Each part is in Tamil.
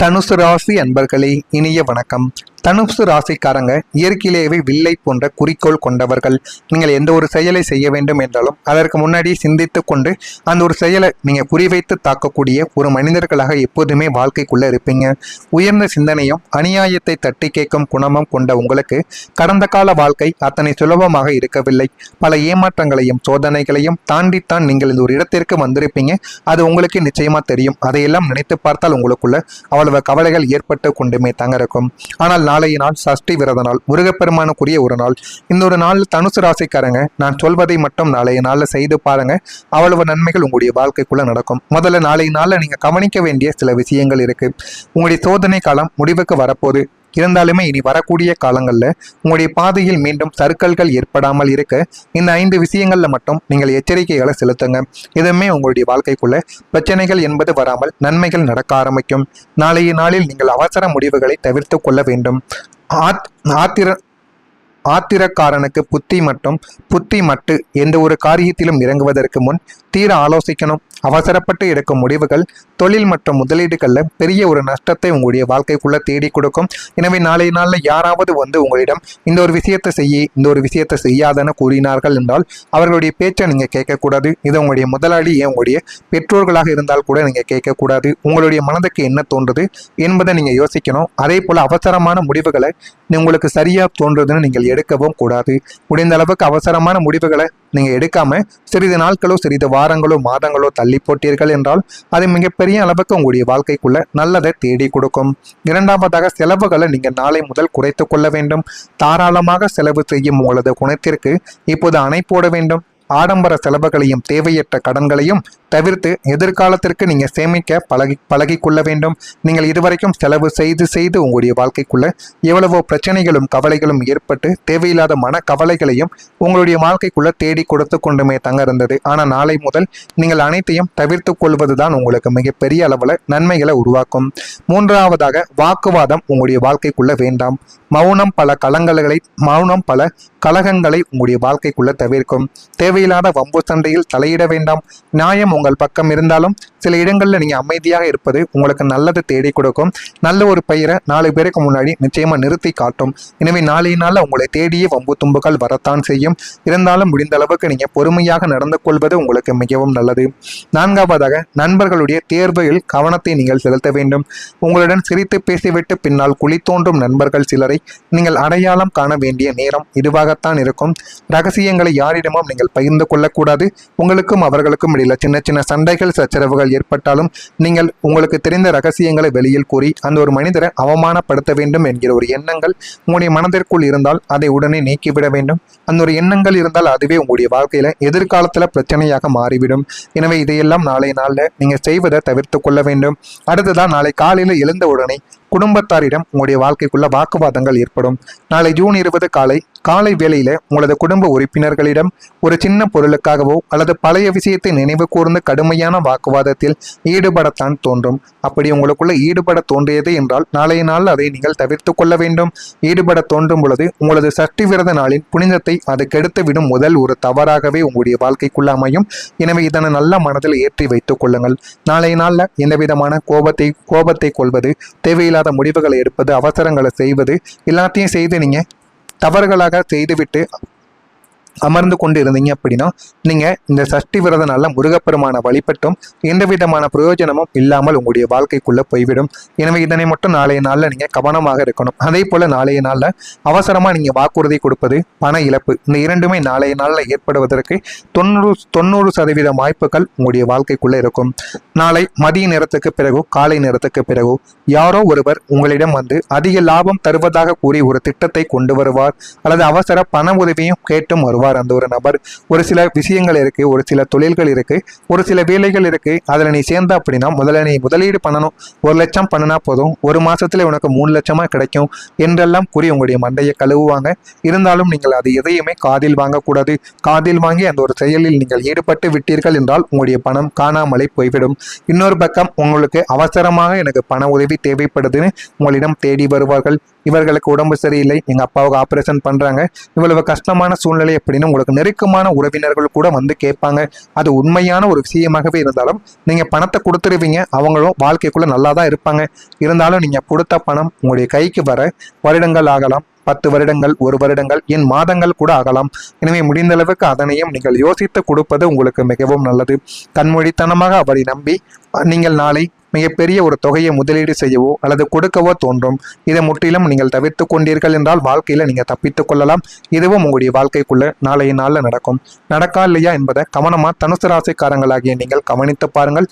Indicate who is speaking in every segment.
Speaker 1: தனுசு ராசி அன்பர்களே, இனிய வணக்கம். தனுசு ராசிக்காரங்க இயற்கையிலேயே வில்லை போன்ற குறிக்கோள் கொண்டவர்கள். நீங்கள் எந்த ஒரு செயலை செய்ய வேண்டும் என்றாலும் அதற்கு முன்னாடி சிந்தித்து கொண்டு அந்த ஒரு செயலை நீங்கள் குறிவைத்து தாக்கக்கூடிய ஒரு மனிதர்களாக எப்போதுமே வாழ்க்கைக்குள்ள இருப்பீங்க. உயர்ந்த சிந்தனையும் அநியாயத்தை தட்டி கேட்கும் குணமும் கொண்ட உங்களுக்கு கடந்த கால வாழ்க்கை அத்தனை சுலபமாக இருக்கவில்லை. பல ஏமாற்றங்களையும் சோதனைகளையும் தாண்டித்தான் நீங்கள் இந்த ஒரு இடத்திற்கு வந்திருப்பீங்க. அது உங்களுக்கு நிச்சயமா தெரியும். அதையெல்லாம் நினைத்து பார்த்தால் உங்களுக்குள்ள அவ்வளவு கவலைகள் ஏற்பட்டு கொண்டுமே தாங்க இருக்கும். ஆனால் நாளைய நாள் சஷ்டி விரத நாள், முருகப்பெருமானுக்குரிய ஒரு நாள். இந்த ஒரு நாள் தனுசு ராசிக்காரங்க நான் சொல்வதை மட்டும் நாளைய நாள்ல செய்து பாருங்க. அவ்வளவு நன்மைகள் உங்களுடைய வாழ்க்கைக்குள்ள நடக்கும். முதல்ல நாளைய நாள்ல நீங்க கவனிக்க வேண்டிய சில விஷயங்கள் இருக்கு. உங்களுடைய சோதனை காலம் முடிவுக்கு வரப்போகுது. இருந்தாலுமே இனி வரக்கூடிய காலங்களில் உங்களுடைய பாதையில் மீண்டும் சறுக்கல்கள் ஏற்படாமல் இருக்க இந்த 5 விஷயங்கள்ல மட்டும் நீங்கள் எச்சரிக்கைகளை செலுத்துங்க. இதுவுமே உங்களுடைய வாழ்க்கைக்குள்ள பிரச்சனைகள் என்பது வராமல் நன்மைகள் நடக்க ஆரம்பிக்கும். நாளைய நாளில் நீங்கள் அவசர முடிவுகளை தவிர்த்து கொள்ள வேண்டும். ஆத்திரக்காரனுக்கு புத்தி மட்டும் புத்தி மட்டு எந்த ஒரு காரியத்திலும் இறங்குவதற்கு முன் தீர ஆலோசிக்கணும். அவசரப்பட்டு எடுக்கும் முடிவுகள் தொழில் மற்றும் முதலீடுகளில் பெரிய ஒரு நஷ்டத்தை உங்களுடைய வாழ்க்கைக்குள்ள தேடி கொடுக்கும். எனவே நாளைய நாளில் யாராவது உங்களிடம் இந்த ஒரு விஷயத்தை செய்ய இந்த ஒரு விஷயத்தை செய்யாதன்னு கூறினார்கள் என்றால் அவர்களுடைய பேச்சை நீங்கள் கேட்கக்கூடாது. இது உங்களுடைய முதலாளி உங்களுடைய பெற்றோர்களாக இருந்தால் கூட நீங்கள் கேட்கக்கூடாது. உங்களுடைய மனதுக்கு என்ன தோன்றுது என்பதை நீங்கள் யோசிக்கணும். அதே போல் அவசரமான முடிவுகளை உங்களுக்கு சரியாக தோன்றுதுன்னு நீங்கள் எடுக்கவும் கூடாது. முடிந்த அளவுக்கு அவசரமான முடிவுகளை நீங்கள் எடுக்காம சிறிது நாட்களோ சிறிது வாரங்களோ மாதங்களோ தள்ளி போட்டீர்கள் என்றால் அது மிகப்பெரிய அளவுக்கு உங்களுடைய வாழ்க்கைக்குள்ள நல்லதை தேடி கொடுக்கும். இரண்டாவதாக செலவுகளை நீங்கள் நாளை முதல் குறைத்து கொள்ள வேண்டும். தாராளமாக செலவு செய்யும் உங்களது குணத்திற்கு இப்போது அணை போட வேண்டும். ஆடம்பர செலவுகளையும் தேவையற்ற கடன்களையும் தவிர்த்து எதிர்காலத்திற்கு நீங்கள் சேமிக்க பழகி கொள்ள வேண்டும். நீங்கள் இதுவரைக்கும் செலவு செய்து உங்களுடைய வாழ்க்கைக்குள்ள எவ்வளவோ பிரச்சனைகளும் கவலைகளும் ஏற்பட்டு தேவையில்லாத மன கவலைகளையும் உங்களுடைய வாழ்க்கைக்குள்ள தேடி கொடுத்து கொண்டுமே தங்க இருந்தது. ஆனால் நாளை முதல் நீங்கள் அனைத்தையும் தவிர்த்து கொள்வதுதான் உங்களுக்கு மிகப்பெரிய அளவில் நன்மைகளை உருவாக்கும். மூன்றாவதாக வாக்குவாதம் உங்களுடைய வாழ்க்கைக்குள்ள வேண்டாம். மௌனம் பல கலகங்களை உங்களுடைய வாழ்க்கைக்குள்ள தவிர்க்கும். தேவையில்லாத வம்பு சண்டையில் தலையிட வேண்டாம். நியாயம் உங்கள் பக்கம் இருந்தாலும் சில இடங்களில் நீங்கள் அமைதியாக இருப்பது உங்களுக்கு நல்லது தேடி கொடுக்கும். நல்ல ஒரு பெயரை 4 பேருக்கு முன்னாடி நிச்சயமா நிறுத்தி காட்டும். எனவே நாளைய நாளில் உங்களை தேடிய வம்பு தும்புகள் வரத்தான் செய்யும். இருந்தாலும் முடிந்த அளவுக்கு நீங்கள் பொறுமையாக நடந்து கொள்வது உங்களுக்கு மிகவும் நல்லது. நான்காவதாக நண்பர்களுடைய தேர்வுகளில் கவனத்தை நீங்கள் செலுத்த வேண்டும். உங்களுடன் சிரித்து பேசிவிட்டு பின்னால் குழி தோன்றும் நண்பர்கள் சிலரை நீங்கள் அடையாளம் காண வேண்டிய நேரம் இதுவாகத்தான் இருக்கும். ரகசியங்களை யாரிடமும் நீங்கள் பகிர்ந்து கொள்ளக்கூடாது. உங்களுக்கும் அவர்களுக்கும் இடையில சின்ன சின்ன சண்டைகள் சச்சரவுகள் ஏற்பட்டாலும் நீங்கள் உங்களுக்கு தெரிந்த ரகசியங்களை வெளியில் கூறி அந்த ஒரு மனிதரை அவமானப்படுத்த வேண்டும் என்கிற ஒரு எண்ணங்கள் உங்களுடைய மனதிற்குள் இருந்தால் அதை உடனே நீக்கிவிட வேண்டும். அந்த ஒரு எண்ணங்கள் இருந்தால் அதுவே உங்களுடைய வாழ்க்கையில எதிர்காலத்துல பிரச்சனையாக மாறிவிடும். எனவே இதையெல்லாம் நாளைய நாள்ல நீங்க செய்வதை தவிர்த்து கொள்ள வேண்டும். அடுத்ததான் நாளை காலையில எழுந்த உடனே குடும்பத்தாரிடம் உங்களுடைய வாழ்க்கைக்குள்ள வாக்குவாதங்கள் ஏற்படும். நாளை ஜூன் 20 காலை வேளையில உங்களது குடும்ப உறுப்பினர்களிடம் ஒரு சின்ன பொருளுக்காகவோ அல்லது பழைய விஷயத்தை நினைவு கூர்ந்து கடுமையான வாக்குவாதத்தில் ஈடுபடத்தான் தோன்றும். அப்படி உங்களுக்குள்ள ஈடுபட தோன்றியது என்றால் நாளைய நாள் அதை நீங்கள் தவிர்த்து கொள்ள வேண்டும். ஈடுபட தோன்றும் பொழுது உங்களது சஷ்டி விரத நாளின் புனிதத்தை அது கெடுத்து விடும் முதல் ஒரு தவறாகவே உங்களுடைய வாழ்க்கைக்குள்ள அமையும். எனவே இதனை நல்ல மனதில் ஏற்றி வைத்துக் கொள்ளுங்கள். நாளைய நாள்ல எந்த விதமான கோபத்தை கொள்வது, தேவையில்லாத முடிவுகளை எடுப்பது, அவசரங்களை செய்வது எல்லாத்தையும் செய்து நீங்க தவறுகளாக செய்துவிட்டு அமர்ந்து கொண்டு இருந்தீங்க அப்படின்னா நீங்க இந்த சஷ்டி விரத நாள்ல முருகப்பெருமான வழிபட்டும் எந்த விதமான பிரயோஜனமும் இல்லாமல் உங்களுடைய வாழ்க்கைக்குள்ள போய்விடும். எனவே இதனை மட்டும் நாளைய நாள்ல நீங்க கவனமாக இருக்கணும். அதே போல நாளைய நாள்ல அவசரமா நீங்க வாக்குறுதி கொடுப்பது, பண இழப்பு, இந்த இரண்டுமே நாளைய நாள்ல ஏற்படுவதற்கு 90% வாய்ப்புகள் உங்களுடைய வாழ்க்கைக்குள்ள இருக்கும். நாளை மதிய நேரத்துக்கு பிறகு காலை நேரத்துக்கு பிறகு யாரோ ஒருவர் உங்களிடம் அதிக லாபம் தருவதாக கூறி ஒரு திட்டத்தை கொண்டு வருவார் அல்லது அவசர பண உதவியும் கேட்டும் வருவார். அந்த ஒரு நபர் ஒரு சில விஷயங்கள் இருக்கு, ஒரு சில தொழில்கள் இருக்கு, ஒரு சில வேலைகள் இருக்கு. அதுல நீ சேர்ந்த அப்படின்னா முதல்ல நீ முதலீடு பண்ணணும். 1 லட்சம் பண்ணினா போதும், 1 மாசத்துல உனக்கு 3 லட்சமா கிடைக்கும் என்றெல்லாம் கூறி உங்களுடைய மண்டையை கழுவுவாங்க. இருந்தாலும் நீங்கள் அது எதையுமே காதில் வாங்கக்கூடாது. காதில் வாங்கி அந்த ஒரு செயலில் நீங்கள் ஈடுபட்டு விட்டீர்கள் என்றால் உங்களுடைய பணம் காணாமலே போய்விடும். இன்னொரு பக்கம் உங்களுக்கு அவசரமாக எனக்கு பண உதவி தேவைப்படுதுன்னு உங்களிடம் தேடி வருவார்கள். இவர்களுக்கு உடம்பு சரியில்லை, எங்க அப்பாவுக்கு ஆபரேஷன் பண்றாங்க, இவ்வளவு கஷ்டமான சூழ்நிலை அப்படின்னு உங்களுக்கு நெருக்கமான உறவினர்கள் கூட வந்து கேட்பாங்க. அது உண்மையான ஒரு விஷயமாகவே இருந்தாலும் நீங்க பணத்தை கொடுத்துருவீங்க, அவங்களும் வாழ்க்கைக்குள்ள நல்லா தான் இருப்பாங்க. இருந்தாலும் நீங்க கொடுத்த பணம் உங்களுடைய கைக்கு வர வருடங்கள் ஆகலாம், 10 வருடங்கள், 1 வருடங்கள், என் மாதங்கள் கூட ஆகலாம். எனவே முடிந்த அளவுக்கு அதனையும் நீங்கள் யோசித்து கொடுப்பது உங்களுக்கு மிகவும் நல்லது. கண்மொழித்தனமாக அவரை நம்பி நீங்கள் நாளை மிகப்பெரிய ஒரு தொகையை முதலீடு செய்யவோ அல்லது கொடுக்கவோ தோன்றும். இதை முற்றிலும் நீங்கள் தவிர்த்து கொண்டீர்கள் என்றால் வாழ்க்கையில நீங்க தப்பித்துக் கொள்ளலாம். இதுவும் உங்களுடைய வாழ்க்கைக்குள்ள நாளைய நாள்ல நடக்கும். நடக்கா இல்லையா என்பதை கவனமா தனுசு ராசிக்காரங்களாகிய நீங்கள் கவனித்து பாருங்கள்.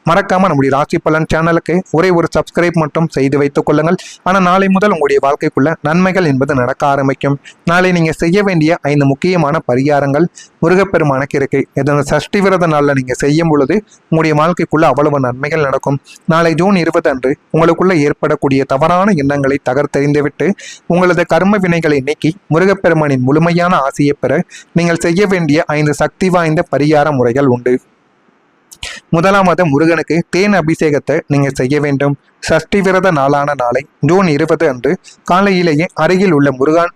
Speaker 1: மறக்காம நம்முடைய ராசி பலன் சேனலுக்கு ஒரே ஒரு சப்ஸ்கிரைப் மட்டும் செய்து வைத்துக் கொள்ளுங்கள். ஆனால் நாளை முதல் உங்களுடைய வாழ்க்கைக்குள்ள நன்மைகள் என்பது நடக்க ஆரம்பிக்கும். நாளை நீங்க செய்ய வேண்டிய 5 முக்கியமான பரிகாரங்கள் முருகப்பெருமானுக்கு இருக்கு. இந்த சஷ்டி விரத நாளில் நீங்க செய்யும் பொழுது உங்களுடைய வாழ்க்கைக்குள்ள அவ்வளவு நன்மைகள் நடக்கும். நாளை ஜூன் 20 அன்று உங்களுக்குள்ள ஏற்படக்கூடிய தவறான எண்ணங்களை தகர்த்தெறிந்துவிட்டு உங்களது கர்ம வினைகளை நீக்கி முருகப்பெருமானின் முழுமையான ஆசையை பெற நீங்கள் செய்ய வேண்டிய 5 சக்தி வாய்ந்த பரிகார முறைகள் உண்டு. முதலாவது, முருகனுக்கு தேன் அபிஷேகத்தை நீங்க செய்ய வேண்டும். சஷ்டி விரத நாளான நாளை ஜூன் 20 அன்று காலையிலேயே அருகில் உள்ள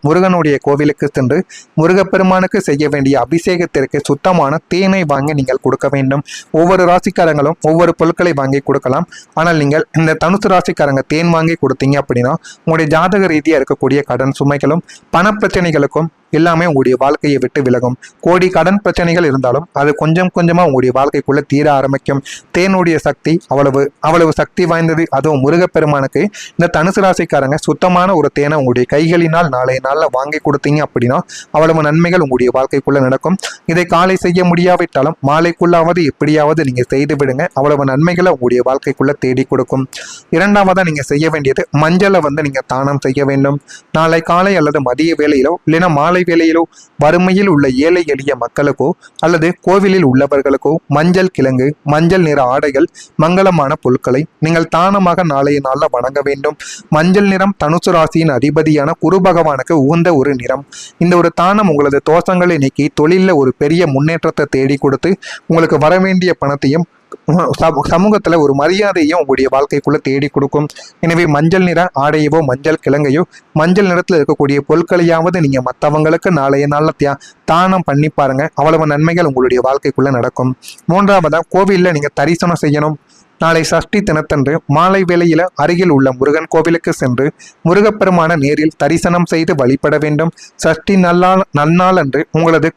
Speaker 1: முருகனுடைய கோவிலுக்கு சென்று முருகப்பெருமானுக்கு செய்ய வேண்டிய அபிஷேகத்திற்கு சுத்தமான தேனை வாங்கி நீங்கள் கொடுக்க வேண்டும். ஒவ்வொரு ராசிக்காரங்களும் ஒவ்வொரு பொருட்களை வாங்கி கொடுக்கலாம். ஆனால் நீங்கள் இந்த தனுசு ராசிக்காரங்க தேன் வாங்கி கொடுத்தீங்க அப்படின்னா உங்களுடைய ஜாதக ரீதியாக இருக்கக்கூடிய கடன் சுமைகளும் பண பிரச்சனைகளுக்கும் எல்லாமே உங்களுடைய வாழ்க்கையை விட்டு விலகும். கோடி கடன் பிரச்சனைகள் இருந்தாலும் அது கொஞ்சம் கொஞ்சமா உங்களுடைய வாழ்க்கைக்குள்ள தீர ஆரம்பிக்கும். தேனுடைய சக்தி அவ்வளவு சக்தி வாய்ந்தது. அதுவும் முருகப்பெருமானுக்கு இந்த தனுசு ராசிக்காரங்க சுத்தமான ஒரு தேனை உங்களுடைய கைகளினால் நாளைய நாளில் வாங்கி கொடுத்தீங்க அப்படின்னா அவ்வளவு நன்மைகள் உங்களுடைய வாழ்க்கைக்குள்ள நடக்கும். இதை காலை செய்ய முடியாவிட்டாலும் மாலைக்குள்ளாவது எப்படியாவது நீங்க செய்து விடுங்க. அவ்வளவு நன்மைகளை உங்களுடைய வாழ்க்கைக்குள்ள தேடி கொடுக்கும். இரண்டாவதா நீங்க செய்ய வேண்டியது மஞ்சளை நீங்க தானம் செய்ய வேண்டும். நாளை காலை அல்லது மதிய வேளையிலோ இல்லைன்னா மாலை வேளையிலோ வறுமையில் உள்ள ஏழை எளிய மக்களுக்கோ அல்லது கோவிலில் உள்ளவர்களுக்கோ மஞ்சள் கிழங்கு, மஞ்சள் நிற ஆடைகள், மங்களமான பொருட்களை நீங்கள் தானமாக நாளைய நாளில் வணங்க வேண்டும். மஞ்சள் நிறம் தனுசு ராசியின் அதிபதியான குரு பகவானுக்கு உகந்த ஒரு நிறம். இந்த ஒரு தானம் உங்களது தோஷங்களை நீக்கி தொழிலில் ஒரு பெரிய முன்னேற்றத்தை தேடி கொடுத்து உங்களுக்கு வர வேண்டிய பணத்தையும் சமூகத்துல ஒரு மரியாதையும் உங்களுடைய வாழ்க்கைக்குள்ள தேடி கொடுக்கும். எனவே மஞ்சள் நிற ஆடையவோ மஞ்சள் கிழங்கையோ மஞ்சள் நிறத்துல இருக்கக்கூடிய பொருட்களையாவது நீங்க மற்றவங்களுக்கு நாளைய நாள்ல தானம் பண்ணி பாருங்க. அவ்வளவு நன்மைகள் உங்களுடைய வாழ்க்கைக்குள்ள நடக்கும். மூன்றாவதா, கோவில்ல நீங்க தரிசனம் செய்யணும். நாளை சஷ்டி தினத்தன்று மாலை வேளையில அருகில் உள்ள முருகன் கோவிலுக்கு சென்று முருகப்பெருமான நேரில் தரிசனம் செய்து வழிபட வேண்டும். சஷ்டி நன்னாள் அன்று உங்களது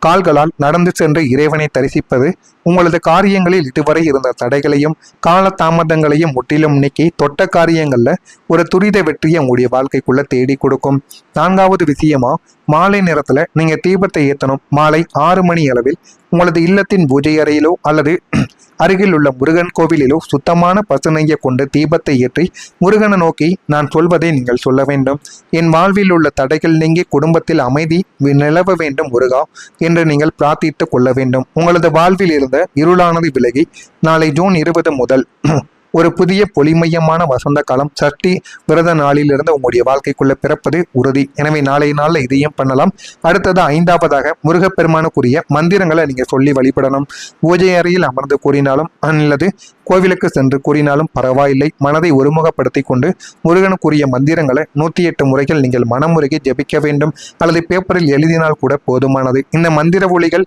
Speaker 1: கால்களால் நடந்து சென்று இறைவனை தரிசிப்பது உங்களது காரியங்களில் இதுவரை இருந்த தடைகளையும் கால தாமதங்களையும் முற்றிலும் நீக்கி தொட்ட காரியங்கள்ல ஒரு துரித வெற்றியை உங்களுடைய வாழ்க்கைக்குள்ள தேடி கொடுக்கும். நான்காவது விஷயமா, மாலை நேரத்துல நீங்க தீபத்தை ஏற்றணும். மாலை 6 மணி அளவில் உங்களது இல்லத்தின் பூஜை அறையிலோ அல்லது அருகில் உள்ள முருகன் கோவிலிலோ சுத்தமான பசுநெய்யை கொண்டு தீபத்தை ஏற்றி முருகனை நோக்கி நான் சொல்வதை நீங்கள் சொல்ல வேண்டும். என் வாழ்வில் உள்ள தடைகள் நீங்கி குடும்பத்தில் அமைதி நிலவ வேண்டும் முருகா என்று நீங்கள் பிரார்த்தித்துக் கொள்ள வேண்டும். உங்களது வாழ்வில் இருந்த இருளானது விலகி நாளை ஜூன் 20 முதல் ஒரு புதிய பொலிமையமான வசந்த காலம் சஷ்டி விரத நாளிலிருந்து உங்களுடைய வாழ்க்கைக்குள்ள பிறப்பது உறுதி. எனவே நாளைய நாளில் இதையும் பண்ணலாம். அடுத்தது 5வதாக முருகப்பெருமானுக்குரிய மந்திரங்களை நீங்க சொல்லி வழிபடணும். பூஜை அறையில் அமர்ந்து கூறினாலும் அல்லது கோவிலுக்கு சென்று கூறினாலும் பரவாயில்லை. மனதை ஒருமுகப்படுத்தி கொண்டு முருகனுக்குரிய மந்திரங்களை 108 முறைகள் நீங்கள் மனமுருகி ஜபிக்க வேண்டும். அல்லது பேப்பரில் எழுதினால் கூட போதுமானது. இந்த மந்திர ஒலிகள்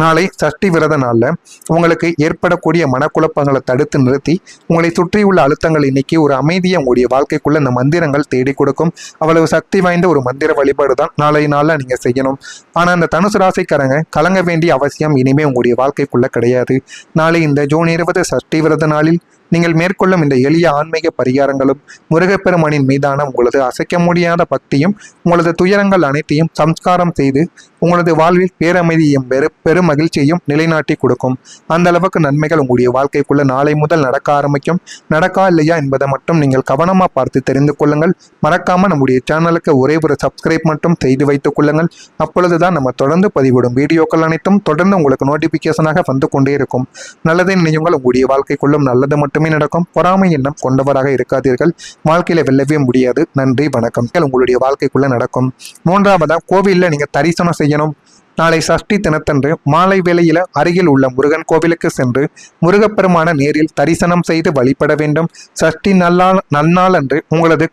Speaker 1: நாளை சஷ்டி விரத நாள்ல உங்களுக்கு ஏற்படக்கூடிய மனக்குழப்பங்களை தடுத்து நிறுத்தி உங்களை சுற்றியுள்ள அழுத்தங்களை நீக்கி ஒரு அமைதியை உங்களுடைய வாழ்க்கைக்குள்ள இந்த மந்திரங்கள் தேடி கொடுக்கும். அவ்வளவு சக்தி வாய்ந்த ஒரு மந்திர வழிபாடு தான் நாளை நாள்ல நீங்க செய்யணும். ஆனா இந்த தனுசு ராசிக்காரங்க கலங்க வேண்டிய அவசியம் இனிமே உங்களுடைய வாழ்க்கைக்குள்ள கிடையாது. நாளை இந்த ஜூன் 20 சஷ்டி விரத நாளில் நீங்கள் மேற்கொள்ளும் இந்த எளிய ஆன்மீக பரிகாரங்களும் முருகப்பெருமானின் மீதான உங்களது அசைக்க முடியாத பக்தியும் உங்களது துயரங்கள் அனைத்தையும் சம்ஸ்காரம் செய்து உங்களது வாழ்வில் பேரமைதியும் பெரும் மகிழ்ச்சியையும் நிலைநாட்டி கொடுக்கும். அந்த அளவுக்கு நன்மைகள் உங்களுடைய வாழ்க்கைக்குள்ள நாளை முதல் நடக்க ஆரம்பிக்கும். நடக்கா இல்லையா என்பதை மட்டும் நீங்கள் கவனமா பார்த்து தெரிந்து கொள்ளுங்கள். மறக்காம நம்முடைய சேனலுக்கு ஒரே ஒரு சப்ஸ்கிரைப் மட்டும் செய்து வைத்துக் கொள்ளுங்கள். அப்பொழுதுதான் நம்ம தொடர்ந்து பதிவிடும் வீடியோக்கள் அனைத்தும் தொடர்ந்து உங்களுக்கு நோட்டிபிகேஷனாக வந்து கொண்டே இருக்கும். நல்லதை நினையுங்கள். உங்களுடைய வாழ்க்கைக்குள்ளும் நல்லது மட்டுமே நடக்கும். பொறாமை எண்ணம் கொண்டவராக இருக்காதீர்கள். வாழ்க்கையில வெல்லவே முடியாது. நன்றி, வணக்கம். உங்களுடைய வாழ்க்கைக்குள்ள நடக்கும். மூன்றாவதா, கோவில்ல நீங்க தரிசனம் செய்யணும். நாளை சஷ்டி தினத்தன்று மாலை வேளையில அருகில் உள்ள முருகன் கோவிலுக்கு சென்று முருகப்பெருமான நேரில் தரிசனம் செய்து வழிபட வேண்டும். சஷ்டி நன்னாள் அன்று உங்களது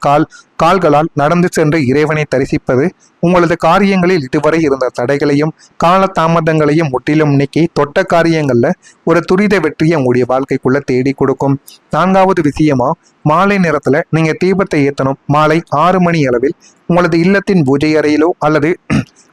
Speaker 1: கால்களால் நடந்து சென்று இறைவனை தரிசிப்பது உங்களது காரியங்களில் இதுவரை இருந்த தடைகளையும் கால தாமதங்களையும் முற்றிலும் நீக்கி தொட்ட காரியங்கள்ல ஒரு துரித வெற்றியை உங்களுடைய வாழ்க்கைக்குள்ள தேடி கொடுக்கும். 4வது விஷயமா, மாலை நேரத்துல நீங்க தீபத்தை ஏற்றணும். மாலை 6 மணி அளவில் உங்களது இல்லத்தின் பூஜை அறையிலோ அல்லது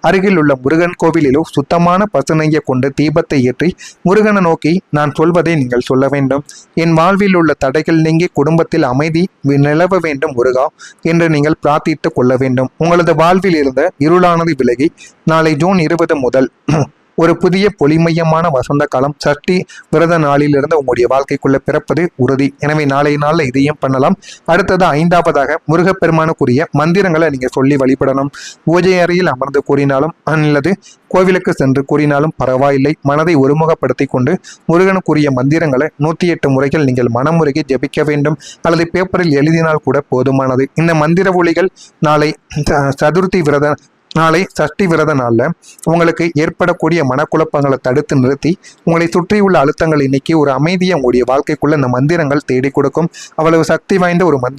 Speaker 1: அருகில் உள்ள முருகன் கோவிலிலோ சுத்தமான பசுநெய்யை கொண்டு தீபத்தை ஏற்றி முருகனை நோக்கி நான் சொல்வதை நீங்கள் சொல்ல வேண்டும். என் வாழ்வில் உள்ள தடைகள் நீங்கி குடும்பத்தில் அமைதி நிலவ வேண்டும் முருகா என்று நீங்கள் பிரார்த்தித்து கொள்ள வேண்டும். உங்களது வாழ்வில் இருந்த இருளானது விலகி நாளை ஜூன் 20 முதல் ஒரு புதிய பொலிமையமான வசந்த காலம் சஷ்டி விரத நாளிலிருந்து உங்களுடைய வாழ்க்கைக்குள்ள பிறப்பது உறுதி. எனவே நாளைய நாளில் இதையும் பண்ணலாம். அடுத்தது 5வதாக முருகப்பெருமானுக்குரிய மந்திரங்களை நீங்க சொல்லி வழிபடணும். பூஜை அறையில் அமர்ந்து கூறினாலும் அல்லது கோவிலுக்கு சென்று கூறினாலும் பரவாயில்லை. மனதை ஒருமுகப்படுத்தி கொண்டு முருகனுக்குரிய மந்திரங்களை 108 முறைகள் நீங்கள் மனமுருகி ஜபிக்க வேண்டும். அல்லது பேப்பரில் எழுதினால் கூட போதுமானது. இந்த மந்திர ஒலிகள் நாளை சஷ்டி விரத நாளில் உங்களுக்கு ஏற்படக்கூடிய மனக்குழப்பங்களை தடுத்து நிறுத்தி உங்களை சுற்றியுள்ள அழுத்தங்களை நீக்கி ஒரு அமைதியை உங்களுடைய வாழ்க்கைக்குள்ள இந்த மந்திரங்கள் தேடி கொடுக்கும். அவ்வளவு சக்தி வாய்ந்த ஒரு மந்திரம்.